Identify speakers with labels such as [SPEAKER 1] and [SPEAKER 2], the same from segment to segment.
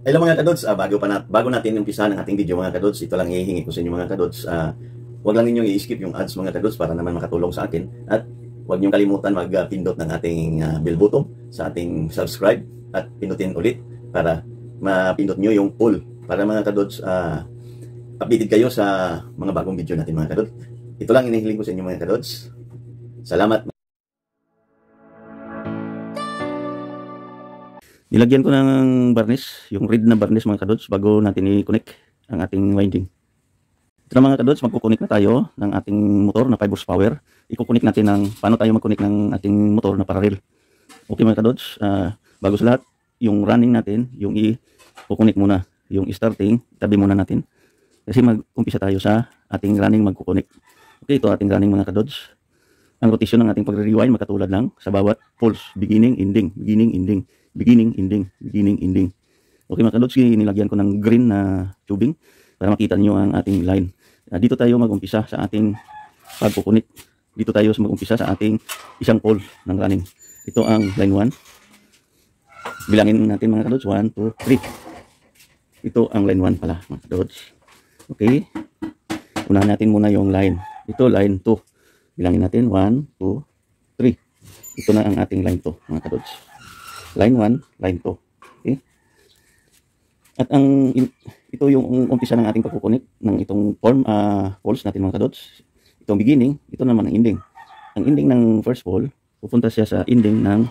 [SPEAKER 1] Hello mga kadods, bago natin umpisa ng ating video mga kadods, ito lang hihingi ko sa inyo mga kadods. Huwag lang ninyong i-skip yung ads mga kadods para naman makatulong sa akin. At huwag niyong kalimutan mag-pindot ng ating bell button sa ating subscribe at pindutin ulit para mapindot niyo yung all para mga kadods updated kayo sa mga bagong video natin mga kadods. Ito lang hinihiling ko sa inyo mga kadods. Salamat. Nilagyan ko ng varnish, yung red na varnish mga kadods bago natin i-connect ang ating winding. Ito na mga kadods, magkukunik na tayo ng ating motor na 5 horsepower. Ikukunik natin paano tayo magkunik ng ating motor na parallel. Okay mga kadods, bago sa lahat, yung running natin, yung i-kukunik muna. Yung starting, tabi muna natin. Kasi mag-umpisa tayo sa ating running magkukunik. Okay, ito ating running mga kadods. Ang rotation ng ating pagre-rewind magkatulad lang sa bawat pulse, beginning, ending, beginning, ending. Beginning, ending, beginning, ending. Okay mga kadods, nilagyan ko ng green na tubing para makita niyo ang ating line. Dito tayo mag-umpisa sa ating pagkukunik. Dito tayo mag-umpisa sa ating isang pole ng running. Ito ang line 1. Bilangin natin mga kadods, 1, 2, 3. Ito ang line 1 pala mga kadods. Okay. Unahan natin muna yung line. Ito line 2. Bilangin natin, 1, 2, 3. Ito na ang ating line 2 mga kadods. Line 1, line 2. Okay? At ito yung umpisa ng ating pagkukunik ng itong poles natin mga kadods. Itong beginning, ito naman ang ending. Ang ending ng first pole, pupunta siya sa ending ng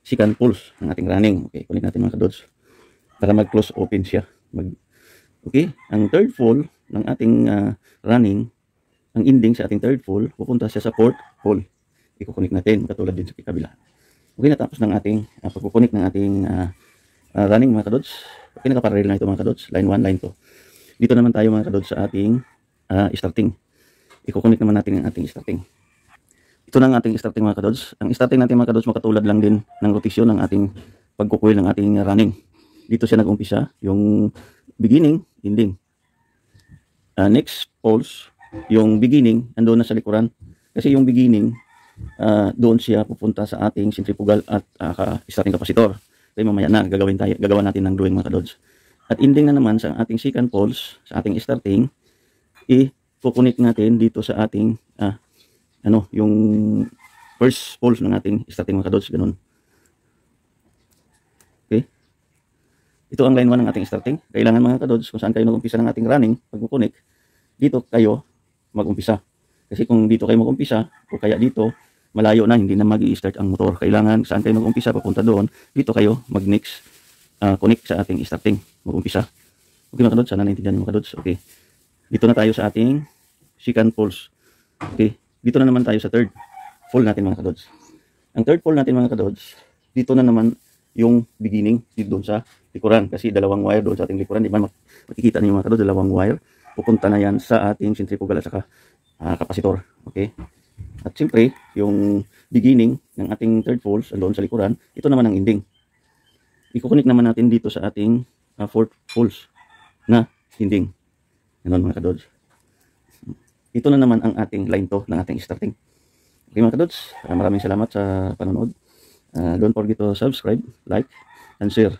[SPEAKER 1] second poles ng ating running. Okay, kunin natin mga kadods para mag-close open siya. Okay, ang third pole ng ating running, ang ending sa ating third pole, pupunta siya sa fourth pole. Ikukunik natin, katulad din sa kabila. Okay, natapos ng ating pagkukunik ng ating running mga kadods. Okay, nakaparallel na ito mga kadods. Line 1, line 2. Dito naman tayo mga kadods sa ating starting. Ikukunik naman natin ang ating starting. Ito na ang ating starting mga kadods. Ang starting natin mga kadods makatulad lang din ng rotation ng ating pagkukuil ng ating running. Dito siya nag-umpisa, yung beginning, ending. Next pulse, yung beginning, andoon na sa likuran. Kasi yung beginning, doon siya pupunta sa ating centrifugal at starting capacitor. Kaya mamaya na gagawa natin ng drawing mga kadods. At ending na naman sa ating second pulse, sa ating starting, i-kukunik natin dito sa ating yung first pulse ng ating starting mga kadods, ganun. Okay? Ito ang line 1 ng ating starting. Kailangan mga kadods, kung saan kayo nag-umpisa ng ating running, pagkukunik, dito kayo mag-umpisa. Kasi kung dito kayo mag-umpisa, o kaya dito, malayo na, hindi na mag-i-start ang motor. Kailangan saan kayo mag-umpisa, papunta doon, dito kayo mag-next connect sa ating starting, mag-umpisa. Okay mga kadods, sana naintindihan mga kadods. Okay, dito na tayo sa ating second pulse. Okay, dito na naman tayo sa third pole natin mga kadods. Ang third pole natin mga kadods, dito na naman yung beginning, dito doon sa likuran. Kasi dalawang wire doon sa ating likuran, di ba makikita niyo mga kadods, dalawang wire. Pupunta na yan sa ating centrifugal at saka kapasitor. Okay. At siyempre, yung beginning ng ating third pulse, doon sa likuran, ito naman ang ending. Ikukunik naman natin dito sa ating fourth pulse na ending. Ganun mga kadods. Ito na naman ang ating line 2 ng ating starting. Okay mga kadods, maraming salamat sa panonood. Don't forget to subscribe, like, and share.